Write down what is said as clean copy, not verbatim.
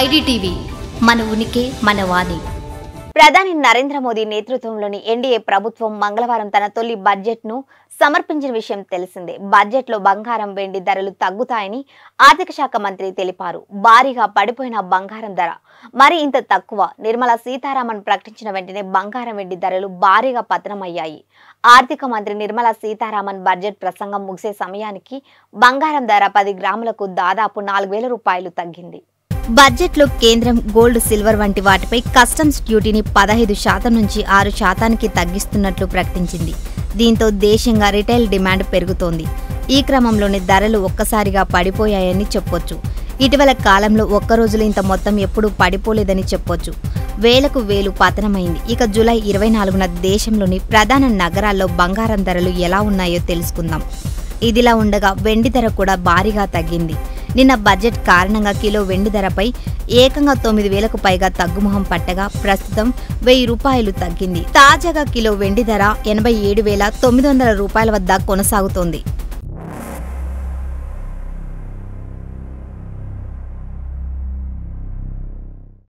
IDTV మన ఉనికి మన వాణి. ప్రధాని నరేంద్ర మోదీ నేతృత్వంలోని ఎన్డీఏ ప్రభుత్వం మంగళవారం తన తొలి బడ్జెట్ను సమర్పించిన విషయం తెలిసిందే. బడ్జెట్లో బంగారం వెండి ధరలు తగ్గుతాయని ఆర్థిక శాఖ మంత్రి తెలిపారు. భారీగా పడిపోయిన బంగారం ధర మరి ఇంత తక్కువ. నిర్మలా సీతారామన్ ప్రకటించిన వెంటనే బంగారం వెండి ధరలు భారీగా పతనమయ్యాయి. ఆర్థిక మంత్రి నిర్మలా సీతారామన్ బడ్జెట్ ప్రసంగం ముగిసే సమయానికి బంగారం ధర 10 గ్రాములకు దాదాపు 4,000 రూపాయలు తగ్గింది. బడ్జెట్లో కేంద్రం గోల్డ్, సిల్వర్ వంటి వాటిపై కస్టమ్స్ డ్యూటీని 15% నుంచి 6% తగ్గిస్తున్నట్లు ప్రకటించింది. దీంతో దేశంగా రిటైల్ డిమాండ్ పెరుగుతోంది. ఈ క్రమంలోనే ధరలు ఒక్కసారిగా పడిపోయాయని చెప్పొచ్చు. ఇటీవల కాలంలో ఒక్క రోజులో ఇంత మొత్తం ఎప్పుడూ పడిపోలేదని చెప్పొచ్చు. వేలకు వేలు పతనమైంది. ఇక జూలై 24న దేశంలోని ప్రధాన నగరాల్లో బంగారం ధరలు ఎలా ఉన్నాయో తెలుసుకుందాం. ఇదిలా ఉండగా వెండి ధర కూడా భారీగా తగ్గింది. నిన్న బడ్జెట్ కారణంగా కిలో వెండి ధరపై ఏకంగా 9,000కు పైగా తగ్గుముఖం పట్టగా ప్రస్తుతం 1,000 రూపాయలు తగ్గింది. తాజాగా కిలో వెండి ధర 87,900 రూపాయల వద్ద కొనసాగుతోంది.